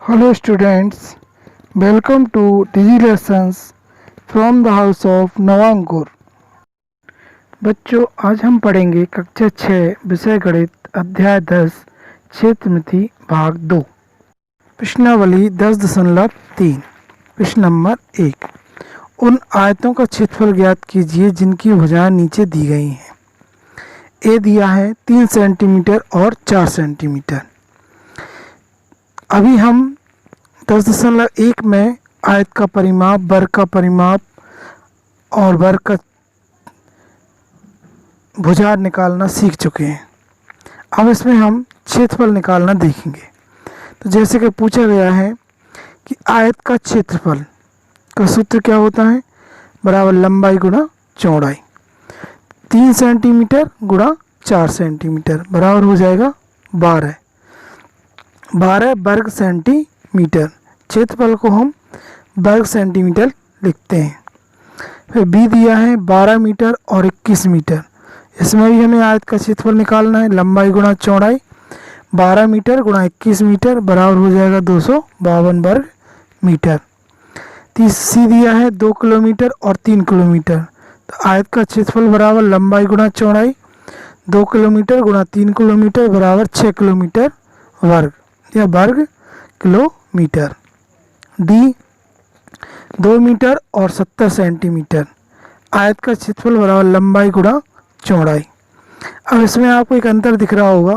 Hello students, welcome to Digi Lessons from the house of नवांकुर। बच्चों, आज हम पढ़ेंगे कक्षा 6 विषय गणित अध्याय 10 क्षेत्रमिति भाग 2। प्रश्नावली 10.3। प्रश्न नंबर 1, उन आयतों का क्षेत्रफल ज्ञात कीजिए जिनकी भुजाएं नीचे दी गई हैं। ए दिया है 3 सेंटीमीटर और 4 सेंटीमीटर। अभी हम 10.1 में आयत का परिमाप, वर्ग का परिमाप और वर्ग का भुजा निकालना सीख चुके हैं। अब इसमें हम क्षेत्रफल निकालना देखेंगे। तो जैसे कि पूछा गया है कि आयत का क्षेत्रफल का सूत्र क्या होता है, बराबर लंबाई गुणा चौड़ाई। 3 सेंटीमीटर गुणा 4 सेंटीमीटर बराबर हो जाएगा 12 वर्ग सेंटीमीटर। क्षेत्रफल को हम वर्ग सेंटीमीटर लिखते हैं। फिर बी दिया है 12 मीटर और 21 मीटर। इसमें भी हमें आयत का क्षेत्रफल निकालना है, लंबाई गुणा चौड़ाई। 12 मीटर गुणा 21 मीटर बराबर हो जाएगा 252 वर्ग मीटर। सी दिया है 2 किलोमीटर और 3 किलोमीटर। तो आयत का क्षेत्रफल बराबर लंबाई गुणा चौड़ाई, 2 किलोमीटर गुणा 3 किलोमीटर बराबर 6 किलोमीटर वर्ग या वर्ग किलोमीटर। डी 2 मीटर और 70 सेंटीमीटर। आयत का क्षेत्रफल बराबर लंबाई गुणा चौड़ाई। अब इसमें आपको एक अंतर दिख रहा होगा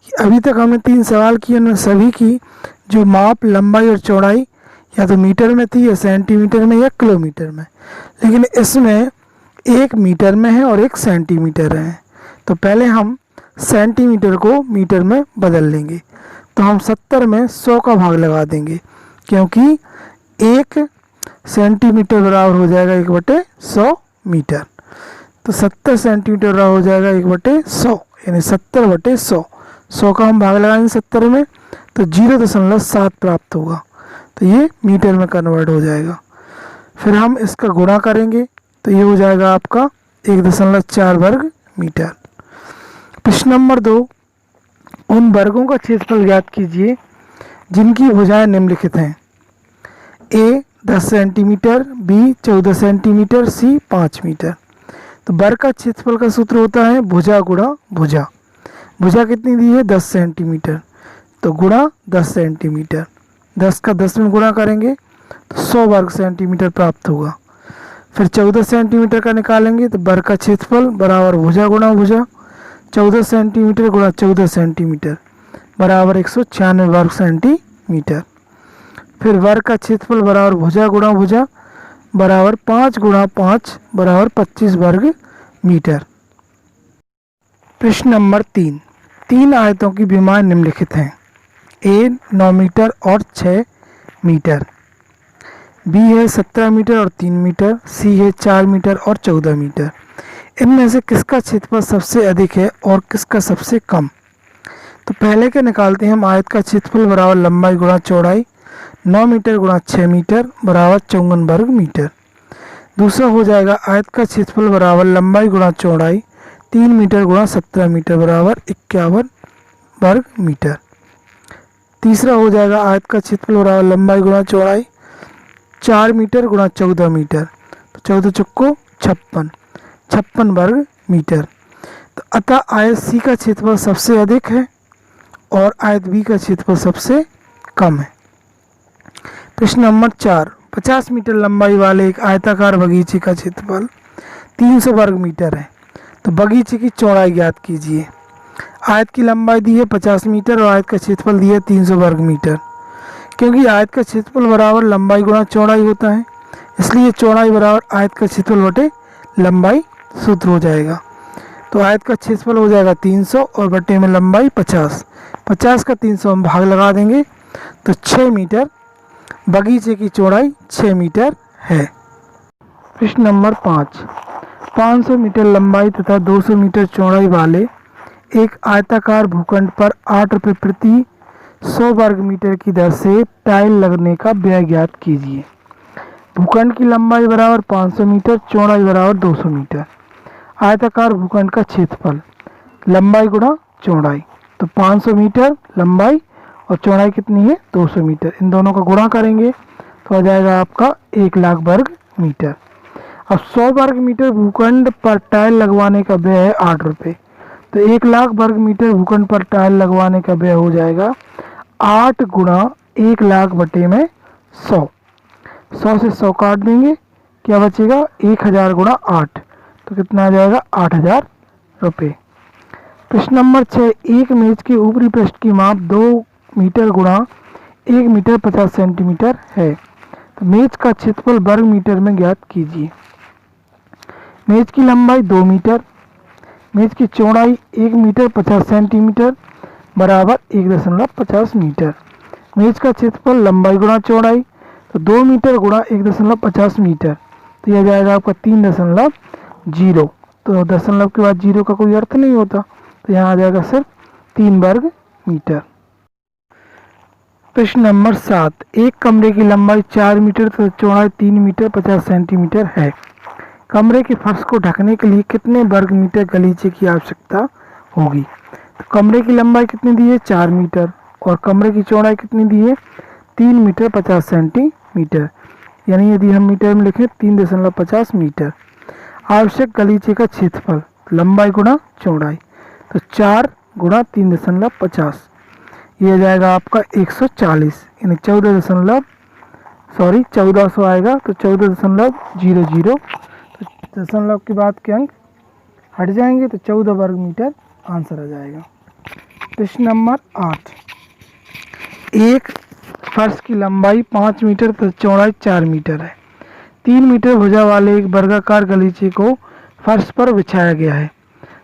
कि अभी तक हमने 3 सवाल किए, उनमें सभी की जो माप लंबाई और चौड़ाई या तो मीटर में थी या सेंटीमीटर में या किलोमीटर में, लेकिन इसमें एक मीटर में है और एक सेंटीमीटर है। तो पहले हम सेंटीमीटर को मीटर में बदल लेंगे। तो हम 70 में 100 का भाग लगा देंगे, क्योंकि 1 सेंटीमीटर बराबर हो जाएगा 1/100 मीटर। तो 70 सेंटीमीटर बराबर हो जाएगा 1/100, यानी 70/100। 100 का हम भाग लगाएंगे 70 में तो 0.7 प्राप्त होगा। तो ये मीटर में कन्वर्ट हो जाएगा। फिर हम इसका गुणा करेंगे तो ये हो जाएगा आपका 1.4 वर्ग मीटर। प्रश्न नंबर 2, उन वर्गों का क्षेत्रफल ज्ञात कीजिए जिनकी भुजाएं निम्नलिखित हैं। ए 10 सेंटीमीटर, बी 14 सेंटीमीटर, सी 5 मीटर। तो वर्ग का क्षेत्रफल का सूत्र होता है भुजा गुणा भुजा। भुजा कितनी दी है 10 सेंटीमीटर, तो गुणा 10 सेंटीमीटर। 10 का 10 में गुणा करेंगे तो 100 वर्ग सेंटीमीटर प्राप्त होगा। फिर 14 सेंटीमीटर का निकालेंगे तो वर्ग का क्षेत्रफल बराबर भुजा गुणा भुजा। 14 सेंटीमीटर गुणा 14 सेंटीमीटर बराबर 196 वर्ग सेंटीमीटर। फिर वर्ग का क्षेत्रफल बराबर भुजा गुणा भुजा बराबर 5 गुणा 5 बराबर 25 वर्ग मीटर। प्रश्न नंबर 3, 3 आयतों की विमाएं निम्नलिखित हैं। ए 9 मीटर और 6 मीटर, बी है 17 मीटर और 3 मीटर, सी है 4 मीटर और 14 मीटर। इनमें से किसका क्षेत्रफल सबसे अधिक है और किसका सबसे कम? तो पहले के निकालते हैं हम। आयत का क्षेत्रफल बराबर लंबाई गुणा चौड़ाई, 9 मीटर गुणा 6 मीटर बराबर 54 वर्ग मीटर। दूसरा हो जाएगा आयत का क्षेत्रफल बराबर लंबाई गुणा चौड़ाई, 3 मीटर गुणा 17 मीटर बराबर 51 वर्ग मीटर। तीसरा हो जाएगा आयत का क्षेत्रफल बराबर लंबाई गुणा चौड़ाई, 4 मीटर गुणा 14 मीटर, तो 14 चौको 56 वर्ग मीटर। तो अतः आयत सी का क्षेत्रफल सबसे अधिक है और आयत बी का क्षेत्रफल सबसे कम है। प्रश्न नंबर 4, 50 मीटर लंबाई वाले एक आयताकार बगीचे का क्षेत्रफल 300 वर्ग मीटर है। तो बगीचे की चौड़ाई ज्ञात कीजिए। आयत की लंबाई दी है 50 मीटर और आयत का क्षेत्रफल दिया है 300 वर्ग मीटर। क्योंकि आयत का क्षेत्रफल बराबर लंबाई गुणा चौड़ाई होता है, इसलिए चौड़ाई बराबर आयत का क्षेत्रफल बटे लंबाई सूत्र हो जाएगा। तो आयत का क्षेत्रफल हो जाएगा 300 और बटे में लंबाई 50। 50 का 300 हम भाग लगा देंगे तो 6 मीटर। बगीचे की चौड़ाई 6 मीटर है। प्रश्न नंबर 5, 500 मीटर लंबाई तथा 200 मीटर चौड़ाई वाले एक आयताकार भूखंड पर 8 रुपये प्रति 100 वर्ग मीटर की दर से टाइल लगने का व्यय ज्ञात कीजिए। भूखंड की लंबाई बराबर 500 मीटर, चौड़ाई बराबर 200 मीटर। आयताकार भूखंड का क्षेत्रफल लंबाई गुणा चौड़ाई, तो 500 मीटर लंबाई और चौड़ाई कितनी है 200 मीटर। इन दोनों का गुणा करेंगे तो आ जाएगा आपका 1 लाख वर्ग मीटर। अब 100 वर्ग मीटर भूखंड पर टाइल लगवाने का व्यय है 8 रुपये। तो 1 लाख वर्ग मीटर भूखंड पर टाइल लगवाने का व्यय हो जाएगा 8 गुणा 1 लाख बटे में 100। 100 से 100 काट देंगे, क्या बचेगा 1000 गुणा 8, तो कितना आ जाएगा 8000 रुपये। प्रश्न नंबर 6, एक मेज के ऊपरी पृष्ठ की माप 2 मीटर गुणा 1 मीटर 50 सेंटीमीटर है। तो मेज का क्षेत्रफल वर्ग मीटर में ज्ञात कीजिए। मेज की लंबाई 2 मीटर, मेज की चौड़ाई 1 मीटर 50 सेंटीमीटर बराबर 1.50 मीटर। मेज का क्षेत्रफल लंबाई गुणा चौड़ाई, तो 2 मीटर गुणा 1.50 मीटर, तो यह जाएगा आपका 3.0। तो दशमलव के बाद 0 का कोई अर्थ नहीं होता, तो यहाँ आ जाएगा सिर्फ 3 वर्ग मीटर। प्रश्न नंबर 7, एक कमरे की लंबाई 4 मीटर तथा चौड़ाई 3 मीटर 50 सेंटीमीटर है। कमरे के फर्श को ढकने के लिए कितने वर्ग मीटर गलीचे की आवश्यकता होगी। तो कमरे की लंबाई कितनी दी है 4 मीटर और कमरे की चौड़ाई कितनी दी है 3 मीटर 50 सेंटीमीटर, यानी यदि हम मीटर में लिखें 3.50 मीटर। आवश्यक गलीचे का क्षेत्रफल लंबाई गुणा चौड़ाई, तो 4 गुणा 3.50, यह जाएगा आपका 140, यानी 1400 आएगा, तो 14.00। तो दशमलव के बाद के अंक हट जाएंगे, तो 14 वर्ग मीटर आंसर आ जाएगा। प्रश्न नंबर 8, एक फर्श की लंबाई 5 मीटर तथा चौड़ाई 4 मीटर है। 3 मीटर भुजा वाले एक वर्गाकार गलीचे को फर्श पर बिछाया गया है।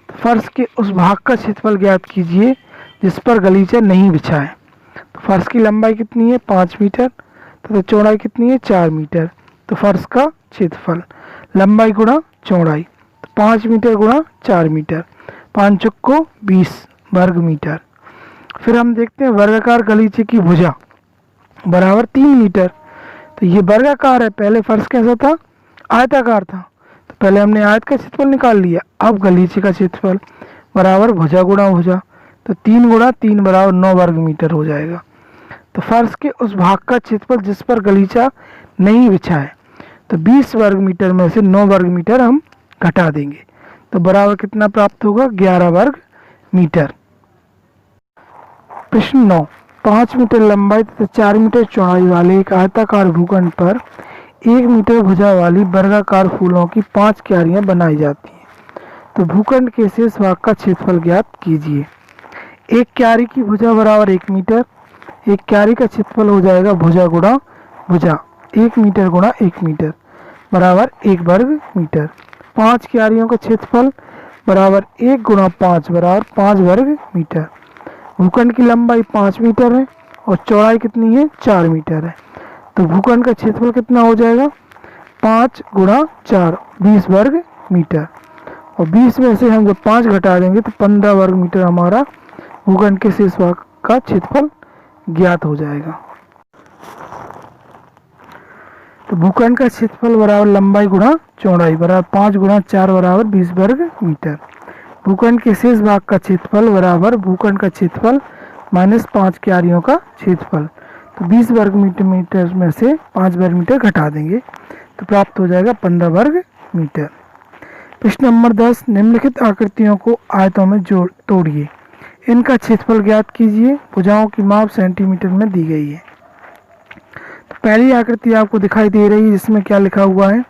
तो फर्श के उस भाग का क्षेत्रफल ज्ञात कीजिए जिस पर गलीचा नहीं बिछा है। तो फर्श की लंबाई कितनी है 5 मीटर तथा चौड़ाई कितनी है 4 मीटर। तो फर्श का क्षेत्रफल लंबाई गुणा चौड़ाई, तो 5 मीटर गुणा 4 मीटर, 5 चौको 20 वर्ग मीटर। फिर हम देखते हैं वर्गाकार गलीचे की भुजा बराबर 3 मीटर। तो ये वर्गाकार है, पहले फर्श कैसा था आयताकार था, तो पहले हमने आयत का क्षेत्रफल निकाल लिया। अब गलीचे का क्षेत्रफल बराबर भुजा गुणा भुजा, तो 3 गुणा 3 बराबर 9 वर्ग मीटर हो जाएगा। तो फर्श के उस भाग का क्षेत्रफल जिस पर गलीचा नहीं बिछा है, तो 20 वर्ग मीटर में से 9 वर्ग मीटर हम घटा देंगे, तो बराबर कितना प्राप्त होगा 11 वर्ग मीटर। प्रश्न 9, 5 मीटर लंबाई तथा 4 मीटर चौड़ाई वाले एक आयताकार भूखंड पर 1 मीटर भुजा वाली वर्गाकार फूलों की 5 क्यारियां बनाई जाती हैं। तो भूखंड के शेष भाग का क्षेत्रफल ज्ञात कीजिए। एक क्यारी की भुजा बराबर 1 मीटर, एक क्यारी का क्षेत्रफल हो जाएगा भुजा गुणा भुजा, 1 मीटर गुणा 1 मीटर बराबर 1 वर्ग मीटर। 5 क्यारियों का क्षेत्रफल बराबर 1 गुणा 5 बराबर 5 वर्ग मीटर। भूखंड की लंबाई 5 मीटर है और चौड़ाई कितनी है 4 मीटर है। तो भूखंड का क्षेत्रफल कितना हो जाएगा 5 गुणा 4 20 वर्ग मीटर, और 20 में से हम जब 5 घटा देंगे तो 15 वर्ग मीटर हमारा भूखंड के शेष भाग का क्षेत्रफल ज्ञात हो जाएगा। तो भूखंड का क्षेत्रफल बराबर लंबाई गुणा चौड़ाई बराबर 5 गुणा 4 बराबर 20 वर्ग मीटर। भूखंड के शेष भाग का क्षेत्रफल बराबर भूखंड का क्षेत्रफल माइनस 5 क्यारियों का क्षेत्रफल। तो 20 वर्ग मीटर में से 5 वर्ग मीटर घटा देंगे तो प्राप्त हो जाएगा 15 वर्ग मीटर। प्रश्न नंबर 10, निम्नलिखित आकृतियों को आयतों में तोड़िए, इनका क्षेत्रफल ज्ञात कीजिए। भुजाओं की माप सेंटीमीटर में दी गई है। तो पहली आकृति आपको दिखाई दे रही है जिसमें क्या लिखा हुआ है,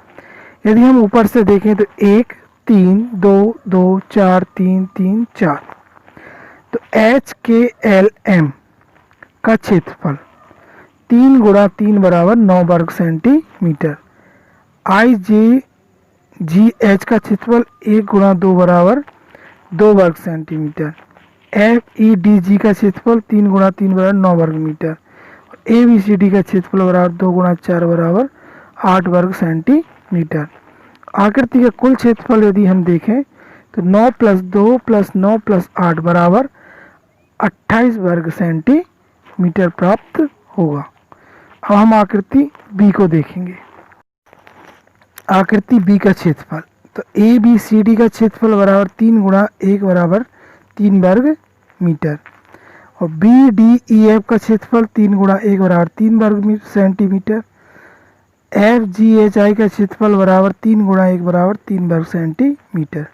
यदि हम ऊपर से देखें तो 1 3 2 2 4 3 3 4। तो HKLM का क्षेत्रफल 3 गुणा 3 बराबर 9 वर्ग सेंटीमीटर। IJGH का क्षेत्रफल 1 गुणा 2 बराबर 2 वर्ग सेंटीमीटर। FEDG का क्षेत्रफल 3 गुणा 3 बराबर 9 वर्ग मीटर। ABCD का क्षेत्रफल बराबर 2 गुणा 4 बराबर 8 वर्ग सेंटीमीटर। आकृति का कुल क्षेत्रफल यदि हम देखें तो 9 + 2 + 9 + 8 बराबर 28 वर्ग सेंटीमीटर प्राप्त होगा। अब हम आकृति बी को देखेंगे। आकृति बी का क्षेत्रफल, तो ABCD का क्षेत्रफल बराबर 3 गुणा 1 बराबर 3 वर्ग मीटर, और बी डी ई एफ का क्षेत्रफल 3 गुणा 1 बराबर 3 वर्ग centimetre. F G H I का क्षेत्रफल बराबर 3 गुणा 1 बराबर 3 वर्ग सेंटीमीटर।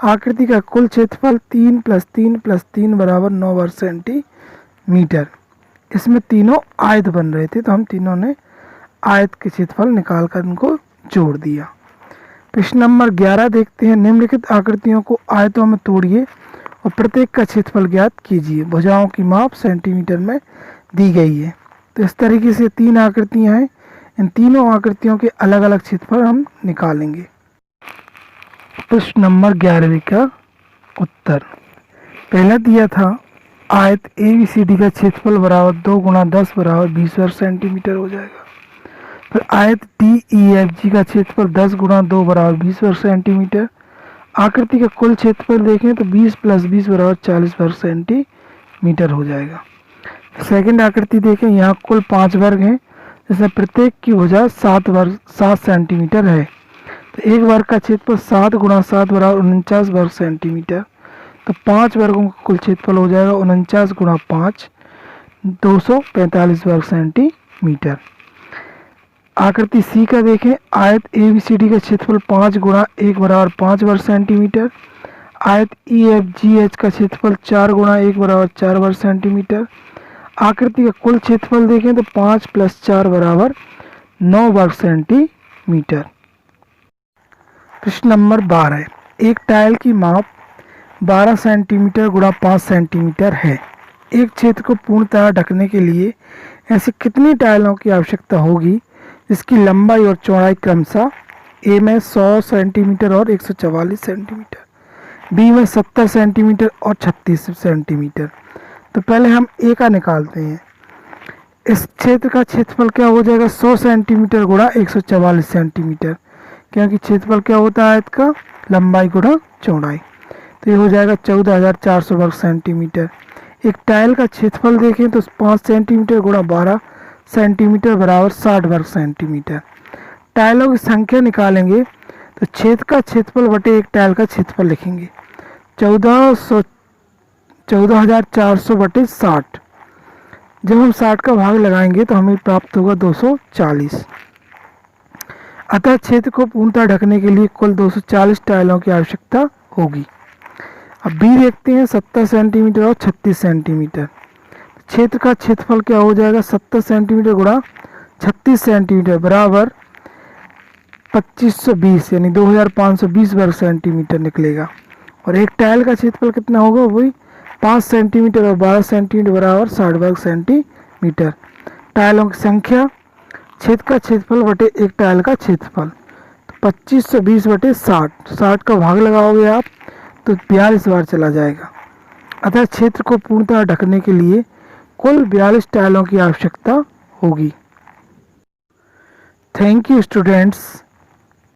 आकृति का कुल क्षेत्रफल 3 + 3 + 3 बराबर 9 वर्ग सेंटीमीटर। इसमें तीनों आयत बन रहे थे तो हम तीनों ने आयत के क्षेत्रफल निकाल कर उनको जोड़ दिया। प्रश्न नंबर 11 देखते हैं। निम्नलिखित आकृतियों को आयतों में तोड़िए और प्रत्येक का क्षेत्रफल ज्ञात कीजिए। भुजाओं की माप सेंटीमीटर में दी गई है। तो इस तरीके से 3 आकृतियां हैं। इन तीनों आकृतियों के अलग अलग क्षेत्रफल हम निकालेंगे। प्रश्न नंबर 11 का उत्तर पहला दिया था आयत ABCD का क्षेत्रफल बराबर 2 गुणा 10 बराबर 20 वर्ग सेंटीमीटर हो जाएगा। फिर आयत DEFG का क्षेत्रफल 10 गुणा 2 बराबर 20 वर्ग सेंटीमीटर। आकृति का कुल क्षेत्रफल देखें तो 20 + 20 बराबर 40 वर्ग सेंटीमीटर हो जाएगा। सेकंड आकृति देखें, यहाँ कुल 5 वर्ग हैं जिसमें प्रत्येक की भुजा 7 सेंटीमीटर है। तो एक वर्ग का क्षेत्रफल 7 गुणा 7 बराबर 49 वर्ग सेंटीमीटर। तो 5 वर्गों का कुल क्षेत्रफल हो जाएगा 49 गुणा 5 245 वर्ग सेंटीमीटर। आकृति सी का देखें, आयत ABCD का क्षेत्रफल 5 गुणा 1 बराबर 5 वर्ग सेंटीमीटर। आयत EFGH का क्षेत्रफल 4 गुणा 1 बराबर 4 वर्ग सेंटीमीटर। आकृति का कुल क्षेत्रफल देखें तो 5 + 4 बराबर 9 वर्ग सेंटीमीटर। प्रश्न नंबर 12, एक टाइल की माप 12 सेंटीमीटर गुणा 5 सेंटीमीटर है। एक क्षेत्र को पूर्णतः ढकने के लिए ऐसी कितनी टाइलों की आवश्यकता होगी जिसकी लंबाई और चौड़ाई क्रमशः ए में 100 सेंटीमीटर और 144 सेंटीमीटर, बी में 70 सेंटीमीटर और 36 सेंटीमीटर। तो पहले हम ए का निकालते हैं। इस क्षेत्र का क्षेत्रफल क्या हो जाएगा 100 सेंटीमीटर गुणा 144 सेंटीमीटर, क्योंकि क्षेत्रफल क्या होता है आयत का लंबाई गुणा चौड़ाई। तो ये हो जाएगा 14,400 वर्ग सेंटीमीटर। एक टाइल का क्षेत्रफल देखें तो 5 सेंटीमीटर गुणा 12 सेंटीमीटर बराबर 60 वर्ग सेंटीमीटर। टाइलों की संख्या निकालेंगे तो क्षेत्र का क्षेत्रफल बटे एक टाइल का क्षेत्रफल लिखेंगे 14,400 बटे 60। जब हम 60 का भाग लगाएंगे तो हमें प्राप्त होगा 240। अतः क्षेत्र को पूर्णतः ढकने के लिए कुल 240 टाइलों की आवश्यकता होगी। अब बी देखते हैं 70 सेंटीमीटर और 36 सेंटीमीटर। क्षेत्र का क्षेत्रफल क्या हो जाएगा 70 सेंटीमीटर गुणा 36 सेंटीमीटर बराबर 2520 यानी 2520 वर्ग सेंटीमीटर निकलेगा। और एक टाइल का क्षेत्रफल कितना होगा वही 5 सेंटीमीटर और 12 सेंटीमीटर बराबर 60 वर्ग सेंटीमीटर। टाइलों की संख्या क्षेत्र का क्षेत्रफल बटे एक टाइल का क्षेत्रफल, तो 2520 बटे 60 का भाग लगाओगे आप तो 42 बार चला जाएगा। अतः क्षेत्र को पूर्णतः ढकने के लिए कुल 42 टाइलों की आवश्यकता होगी। Thank you students.